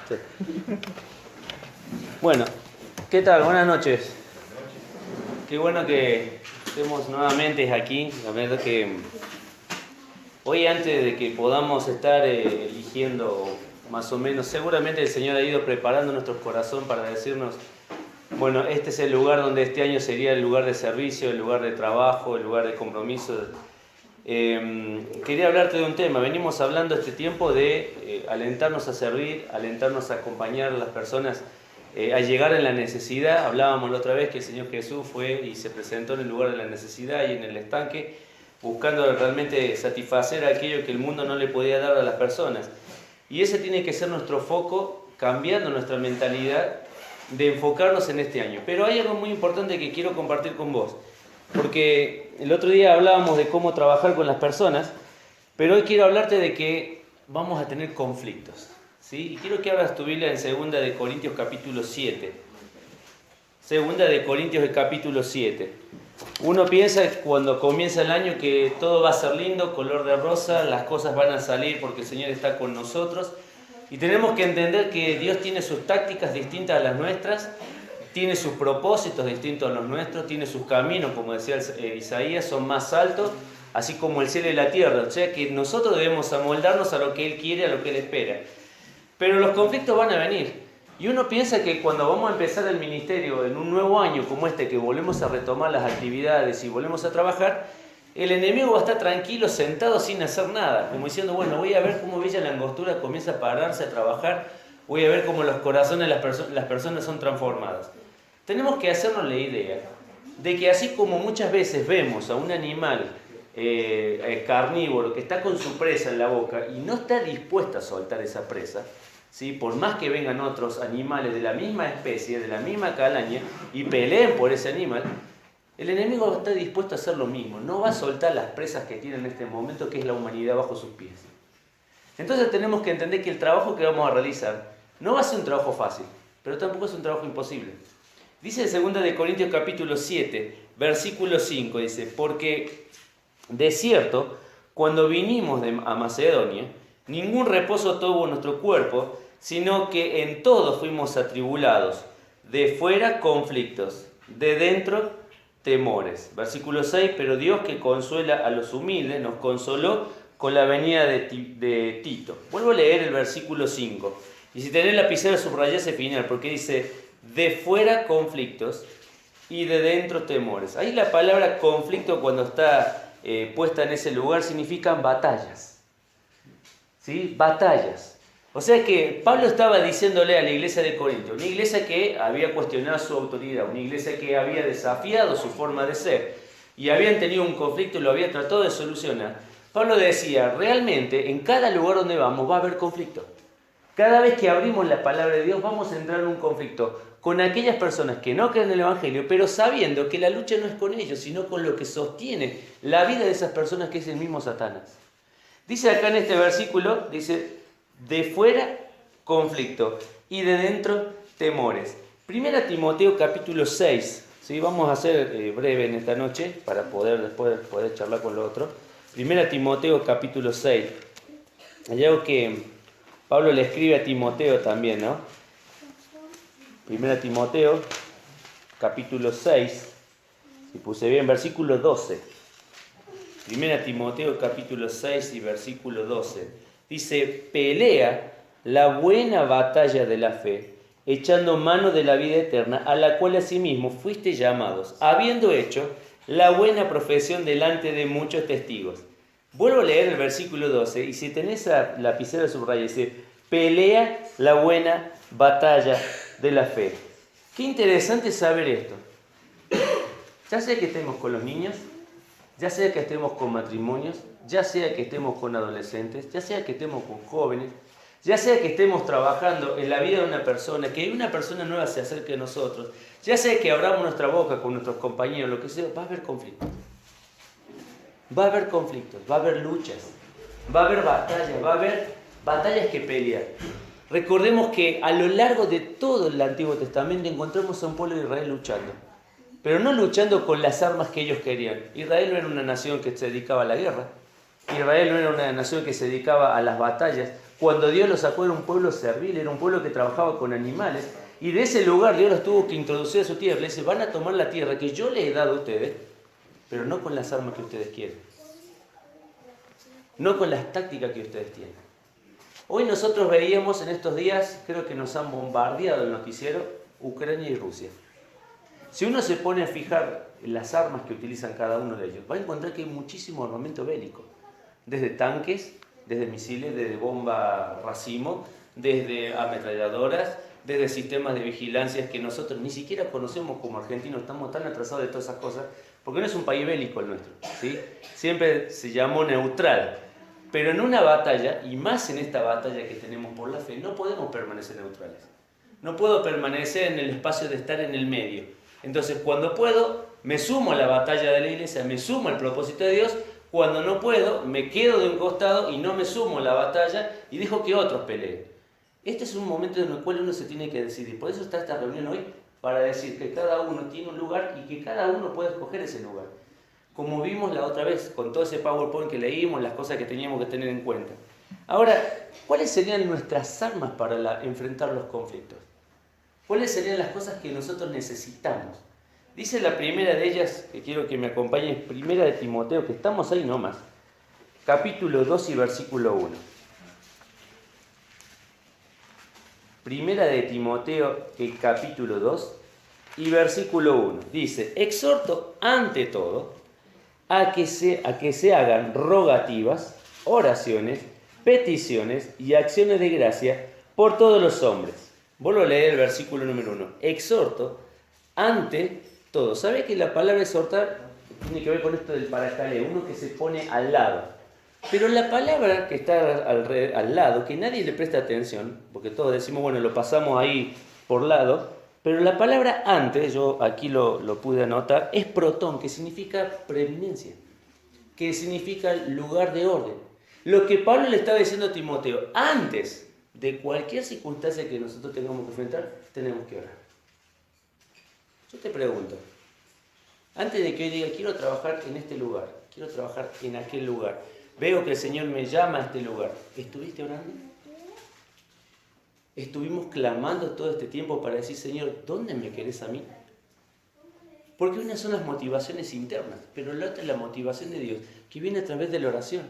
Sí. Bueno, ¿qué tal? Buenas noches. Qué bueno que estemos nuevamente aquí. La verdad que hoy, antes de que podamos estar eligiendo más o menos, seguramente el Señor ha ido preparando nuestro corazón para decirnos, bueno, este es el lugar donde este año sería el lugar de servicio, el lugar de trabajo, el lugar de compromiso. Quería hablarte de un tema. Venimos hablando este tiempo de alentarnos a servir, alentarnos a acompañar a las personas a llegar en la necesidad. Hablábamos la otra vez que el Señor Jesús fue y se presentó en el lugar de la necesidad y en el estanque, buscando realmente satisfacer aquello que el mundo no le podía dar a las personas. Y ese tiene que ser nuestro foco, cambiando nuestra mentalidad de enfocarnos en este año. Pero hay algo muy importante que quiero compartir con vos, porque el otro día hablábamos de cómo trabajar con las personas, pero hoy quiero hablarte de que vamos a tener conflictos, ¿sí? Y quiero que abras tu Biblia en 2 de Corintios capítulo 7. 2 de Corintios capítulo 7. Uno piensa cuando comienza el año que todo va a ser lindo, color de rosa, las cosas van a salir porque el Señor está con nosotros. Y tenemos que entender que Dios tiene sus tácticas distintas a las nuestras, tiene sus propósitos distintos a los nuestros, tiene sus caminos, como decía Isaías, son más altos, así como el cielo y la tierra. O sea que nosotros debemos amoldarnos a lo que Él quiere, a lo que Él espera. Pero los conflictos van a venir. Y uno piensa que cuando vamos a empezar el ministerio en un nuevo año como este, que volvemos a retomar las actividades y volvemos a trabajar, el enemigo va a estar tranquilo, sentado sin hacer nada, como diciendo, bueno, voy a ver cómo Villa Langostura comienza a pararse a trabajar, voy a ver cómo los corazones de las personas son transformadas. Tenemos que hacernos la idea de que así como muchas veces vemos a un animal carnívoro que está con su presa en la boca y no está dispuesto a soltar esa presa, ¿sí? Por más que vengan otros animales de la misma especie, de la misma calaña, y peleen por ese animal, el enemigo está dispuesto a hacer lo mismo, no va a soltar las presas que tiene en este momento, que es la humanidad bajo sus pies. Entonces tenemos que entender que el trabajo que vamos a realizar no va a ser un trabajo fácil, pero tampoco es un trabajo imposible. Dice en 2 de Corintios capítulo 7, versículo 5, dice, porque de cierto, cuando vinimos a Macedonia, ningún reposo tuvo nuestro cuerpo, sino que en todo fuimos atribulados, de fuera conflictos, de dentro temores. Versículo 6, pero Dios que consuela a los humildes, nos consoló con la venida de Tito. Vuelvo a leer el versículo 5, y si tenés lapicero subrayá ese final, porque dice, de fuera conflictos y de dentro temores. Ahí la palabra conflicto, cuando está puesta en ese lugar, significan batallas. ¿Sí? Batallas. O sea que Pablo estaba diciéndole a la iglesia de Corinto, una iglesia que había cuestionado su autoridad, una iglesia que había desafiado su forma de ser y habían tenido un conflicto y lo había tratado de solucionar. Pablo decía, realmente en cada lugar donde vamos va a haber conflicto. Cada vez que abrimos la palabra de Dios vamos a entrar en un conflicto con aquellas personas que no creen en el Evangelio, pero sabiendo que la lucha no es con ellos, sino con lo que sostiene la vida de esas personas, que es el mismo Satanás. Dice acá en este versículo, dice, de fuera conflicto y de dentro temores. 1 Timoteo capítulo 6, ¿sí? Vamos a ser breve en esta noche para poder después poder charlar con lo otro. 1 Timoteo capítulo 6. Hay algo que Pablo le escribe a Timoteo también, ¿no? 1 Timoteo, capítulo 6, si puse bien, versículo 12. 1 Timoteo, capítulo 6 y versículo 12. Dice, pelea la buena batalla de la fe, echando mano de la vida eterna, a la cual asimismo fuiste llamados, habiendo hecho la buena profesión delante de muchos testigos. Vuelvo a leer el versículo 12, y si tenés la lapicera subraya, dice, pelea la buena batalla de la fe. Qué interesante saber esto. Ya sea que estemos con los niños, ya sea que estemos con matrimonios, ya sea que estemos con adolescentes, ya sea que estemos con jóvenes, ya sea que estemos trabajando en la vida de una persona, que una persona nueva se acerque a nosotros, ya sea que abramos nuestra boca con nuestros compañeros, lo que sea, va a haber conflictos. Va a haber conflictos, va a haber luchas, va a haber batallas, va a haber batallas que pelear. Recordemos que a lo largo de todo el Antiguo Testamento encontramos a un pueblo de Israel luchando, pero no luchando con las armas que ellos querían. Israel no era una nación que se dedicaba a la guerra, Israel no era una nación que se dedicaba a las batallas, cuando Dios los sacó era un pueblo servil, era un pueblo que trabajaba con animales, y de ese lugar Dios los tuvo que introducir a su tierra. Le dice, van a tomar la tierra que yo les he dado a ustedes, pero no con las armas que ustedes quieren, no con las tácticas que ustedes tienen. Hoy nosotros veíamos en estos días, creo que nos han bombardeado el noticiero, Ucrania y Rusia. Si uno se pone a fijar en las armas que utilizan cada uno de ellos, va a encontrar que hay muchísimo armamento bélico. Desde tanques, desde misiles, desde bomba racimo, desde ametralladoras, desde sistemas de vigilancia que nosotros ni siquiera conocemos como argentinos, estamos tan atrasados de todas esas cosas, porque no es un país bélico el nuestro, ¿sí? Siempre se llamó neutral, pero en una batalla, y más en esta batalla que tenemos por la fe, no podemos permanecer neutrales. No puedo permanecer en el espacio de estar en el medio. Entonces, cuando puedo, me sumo a la batalla de la iglesia, me sumo al propósito de Dios. Cuando no puedo, me quedo de un costado y no me sumo a la batalla y dejo que otros peleen. Este es un momento en el cual uno se tiene que decidir. Por eso está esta reunión hoy, para decir que cada uno tiene un lugar y que cada uno puede escoger ese lugar. Como vimos la otra vez, con todo ese PowerPoint que leímos, las cosas que teníamos que tener en cuenta. Ahora, ¿cuáles serían nuestras armas para enfrentar los conflictos? ¿Cuáles serían las cosas que nosotros necesitamos? Dice la primera de ellas, que quiero que me acompañen, primera de Timoteo, que estamos ahí nomás, capítulo 2 y versículo 1. Primera de Timoteo, el capítulo 2 y versículo 1. Dice, exhorto ante todo a que se hagan rogativas, oraciones, peticiones y acciones de gracia por todos los hombres. Vuelvo a leer el versículo número 1. Exhorto ante todo. ¿Sabe que la palabra exhortar tiene que ver con esto del paracaleo? Uno que se pone al lado. Pero la palabra que está al lado, que nadie le presta atención, porque todos decimos, bueno, lo pasamos ahí por lado, pero la palabra antes, yo aquí lo pude anotar, es protón, que significa preeminencia, que significa lugar de orden. Lo que Pablo le estaba diciendo a Timoteo, antes de cualquier circunstancia que nosotros tengamos que enfrentar, tenemos que orar. Yo te pregunto, antes de que hoy diga, quiero trabajar en este lugar, quiero trabajar en aquel lugar, veo que el Señor me llama a este lugar, ¿estuviste orando? ¿Estuvimos clamando todo este tiempo para decir, Señor, ¿dónde me querés a mí? Porque una son las motivaciones internas, pero la otra es la motivación de Dios, que viene a través de la oración.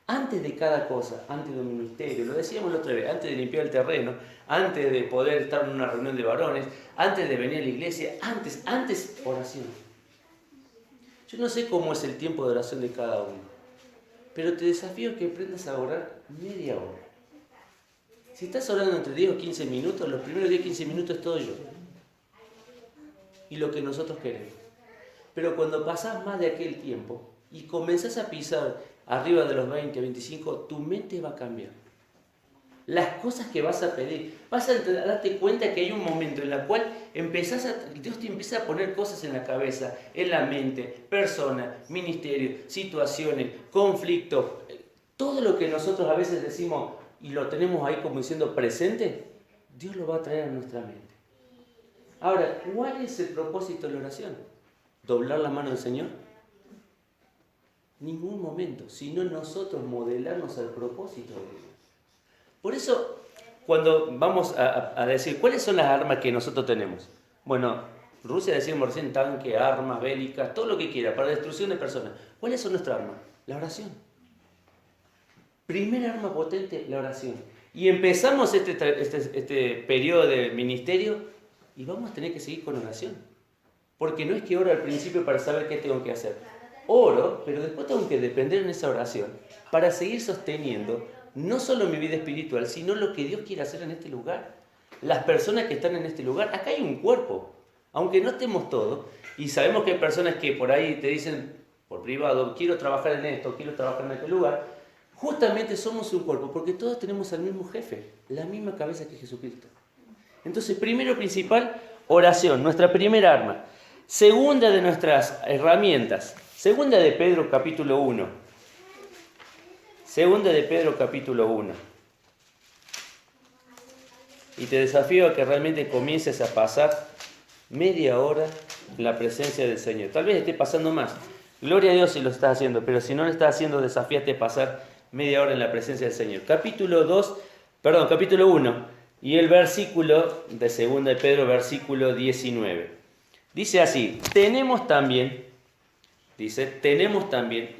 Antes de cada cosa, antes de un ministerio, lo decíamos la otra vez, antes de limpiar el terreno, antes de poder estar en una reunión de varones, antes de venir a la iglesia, antes oración. Yo no sé cómo es el tiempo de oración de cada uno, pero te desafío que aprendas a orar media hora. Si estás orando entre 10 o 15 minutos, los primeros 10 o 15 minutos es todo yo. Y lo que nosotros queremos. Pero cuando pasás más de aquel tiempo y comenzás a pisar arriba de los 20, 25, tu mente va a cambiar. Las cosas que vas a pedir, vas a darte cuenta que hay un momento en el cual Dios te empieza a poner cosas en la cabeza, en la mente, personas, ministerios, situaciones, conflictos, todo lo que nosotros a veces decimos y lo tenemos ahí como diciendo presente, Dios lo va a traer a nuestra mente. Ahora, ¿cuál es el propósito de la oración? ¿Doblar la mano del Señor? Ningún momento, sino nosotros modelarnos al propósito de Dios. Por eso, cuando vamos a decir, ¿cuáles son las armas que nosotros tenemos? Bueno, Rusia decimos recién tanque, armas bélicas, todo lo que quiera, para destrucción de personas. ¿Cuáles son nuestras armas? La oración. Primera arma potente, la oración. Y empezamos este periodo de ministerio y vamos a tener que seguir con oración. Porque no es que oro al principio para saber qué tengo que hacer. Oro, pero después tengo que depender en esa oración para seguir sosteniendo no solo mi vida espiritual, sino lo que Dios quiere hacer en este lugar. Las personas que están en este lugar, acá hay un cuerpo, aunque no estemos todos, y sabemos que hay personas que por ahí te dicen por privado, quiero trabajar en esto, quiero trabajar en este lugar, justamente somos un cuerpo, porque todos tenemos al mismo jefe, la misma cabeza que Jesucristo. Entonces, primero principal, oración, nuestra primera arma. Segunda de nuestras herramientas, segunda de Pedro capítulo 1. Segunda de Pedro capítulo 1. Y te desafío a que realmente comiences a pasar media hora en la presencia del Señor. Tal vez esté pasando más. Gloria a Dios si lo estás haciendo, pero si no lo estás haciendo, desafíate a pasar media hora en la presencia del Señor. Capítulo 1, y el versículo de 2 de Pedro, versículo 19. Dice así, tenemos también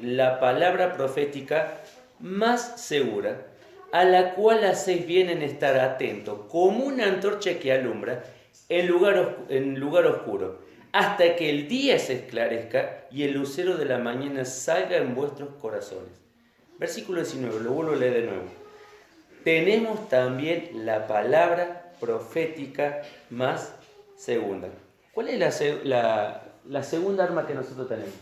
la palabra profética más segura, a la cual hacéis bien en estar atento, como una antorcha que alumbra en lugar oscuro, hasta que el día se esclarezca y el lucero de la mañana salga en vuestros corazones. Versículo 19, lo vuelvo a leer de nuevo. Tenemos también la palabra profética más segunda. ¿Cuál es la segunda arma que nosotros tenemos?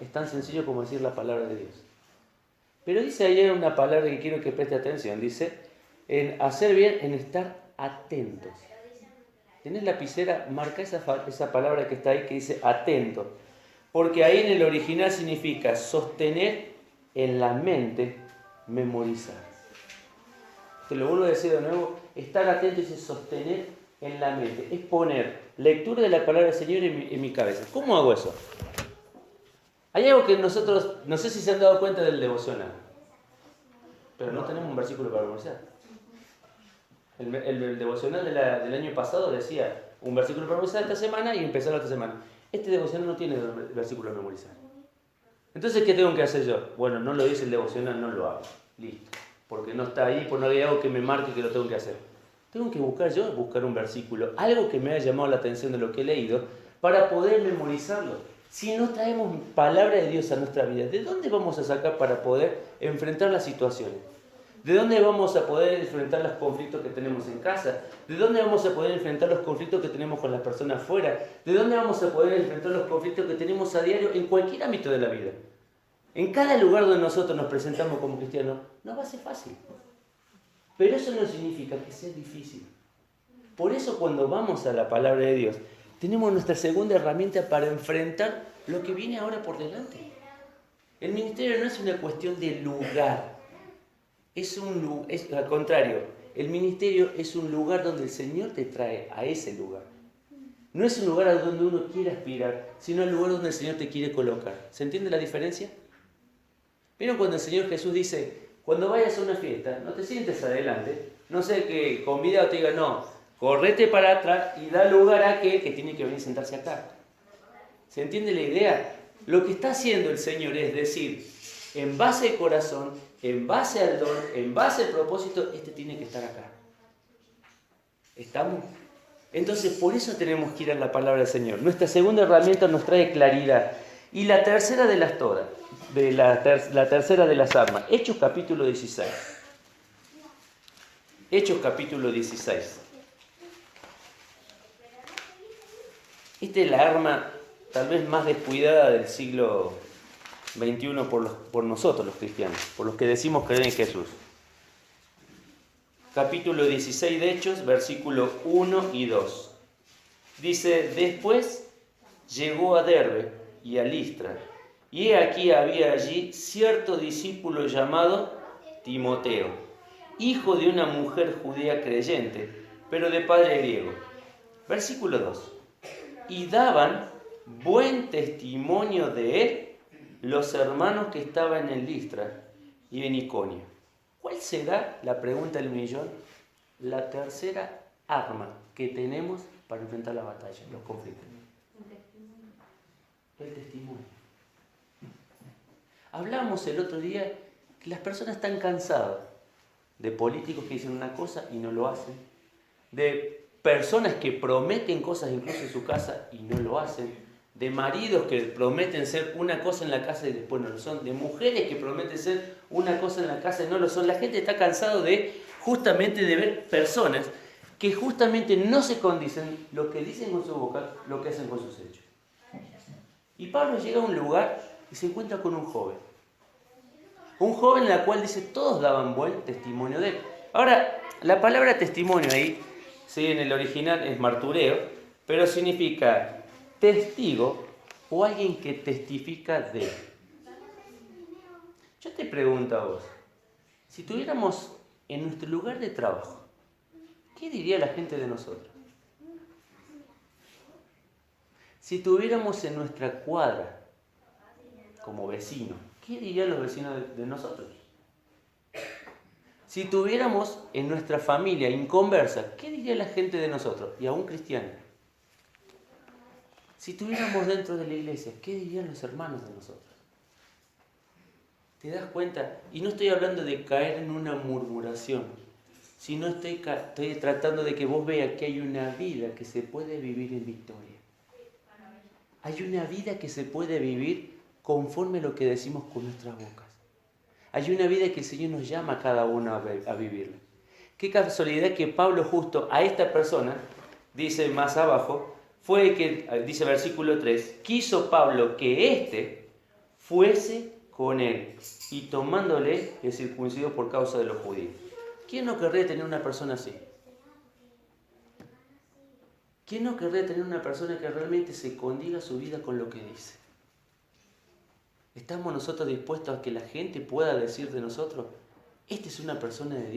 Es tan sencillo como decir la palabra de Dios. Pero dice ahí una palabra que quiero que preste atención. Dice, en hacer bien, en estar atentos. ¿Tenés lapicera? Marca esa palabra que está ahí que dice atento. Porque ahí en el original significa sostener en la mente, memorizar. Te lo vuelvo a decir de nuevo, estar atento es sostener en la mente. Es poner lectura de la palabra del Señor en mi cabeza. ¿Cómo hago eso? Hay algo que nosotros, no sé si se han dado cuenta del devocional, pero no tenemos un versículo para memorizar. El devocional del año pasado decía un versículo para memorizar esta semana y empezar la otra semana. Este devocional no tiene versículo para memorizar. Entonces, ¿qué tengo que hacer yo? Bueno, no lo dice el devocional, no lo hago. Listo. Porque no está ahí, por no hay algo que me marque que lo tengo que hacer. Tengo que buscar un versículo, algo que me haya llamado la atención de lo que he leído, para poder memorizarlo. Si no traemos palabra de Dios a nuestra vida, ¿de dónde vamos a sacar para poder enfrentar las situaciones? ¿De dónde vamos a poder enfrentar los conflictos que tenemos en casa? ¿De dónde vamos a poder enfrentar los conflictos que tenemos con las personas afuera? ¿De dónde vamos a poder enfrentar los conflictos que tenemos a diario en cualquier ámbito de la vida? En cada lugar donde nosotros nos presentamos como cristianos, no va a ser fácil. Pero eso no significa que sea difícil. Por eso cuando vamos a la palabra de Dios, tenemos nuestra segunda herramienta para enfrentar lo que viene ahora por delante. El ministerio no es una cuestión de lugar. Es al contrario, el ministerio es un lugar donde el Señor te trae a ese lugar. No es un lugar a donde uno quiere aspirar, sino el lugar donde el Señor te quiere colocar. ¿Se entiende la diferencia? ¿Vieron cuando el Señor Jesús dice, cuando vayas a una fiesta, no te sientes adelante? No sé que convidado te diga, no, correte para atrás y da lugar a aquel que tiene que venir a sentarse acá. ¿Se entiende la idea? Lo que está haciendo el Señor es decir, en base al corazón, en base al don, en base al propósito, este tiene que estar acá. ¿Estamos? Entonces, por eso tenemos que ir a la palabra del Señor. Nuestra segunda herramienta nos trae claridad. Y la tercera de las todas, la tercera de las armas, Hechos capítulo 16. Hechos capítulo 16. Esta es la arma tal vez más descuidada del siglo XXI por nosotros los cristianos, por los que decimos creer en Jesús. Capítulo 16 de Hechos, versículos 1 y 2. Dice, después llegó a Derbe y a Listra, y he aquí había allí cierto discípulo llamado Timoteo, hijo de una mujer judía creyente, pero de padre griego. Versículo 2. Y daban buen testimonio de él los hermanos que estaban en Listra y en Iconio. ¿Cuál será, la pregunta del millón, la tercera arma que tenemos para enfrentar la batalla, los conflictos? El testimonio. Hablamos el otro día que las personas están cansadas de políticos que dicen una cosa y no lo hacen, de personas que prometen cosas incluso en su casa y no lo hacen, de maridos que prometen ser una cosa en la casa y después no lo son, de mujeres que prometen ser una cosa en la casa y no lo son. La gente está cansada justamente de ver personas que justamente no se condicen lo que dicen con su boca, lo que hacen con sus hechos. Y Pablo llega a un lugar y se encuentra con un joven. Un joven en el cual dice, todos daban buen testimonio de él. Ahora, la palabra testimonio ahí, sí, en el original es martureo, pero significa testigo o alguien que testifica de. Yo te pregunto a vos, si tuviéramos en nuestro lugar de trabajo, ¿qué diría la gente de nosotros? Si tuviéramos en nuestra cuadra, como vecino, ¿qué dirían los vecinos de nosotros? Si tuviéramos en nuestra familia inconversa, ¿qué diría la gente de nosotros? Y aún cristiana. Si tuviéramos dentro de la iglesia, ¿qué dirían los hermanos de nosotros? ¿Te das cuenta? Y no estoy hablando de caer en una murmuración, sino estoy tratando de que vos veas que hay una vida que se puede vivir en victoria. Hay una vida que se puede vivir conforme a lo que decimos con nuestras bocas. Hay una vida que el Señor nos llama a cada uno a vivirla. Qué casualidad que Pablo justo a esta persona, dice más abajo, fue que, dice versículo 3, quiso Pablo que éste fuese con él y tomándole el circuncidó por causa de los judíos. ¿Quién no querría tener una persona así? ¿Quién no querría tener una persona que realmente se condiga su vida con lo que dice? ¿Estamos nosotros dispuestos a que la gente pueda decir de nosotros, esta es una persona de Dios?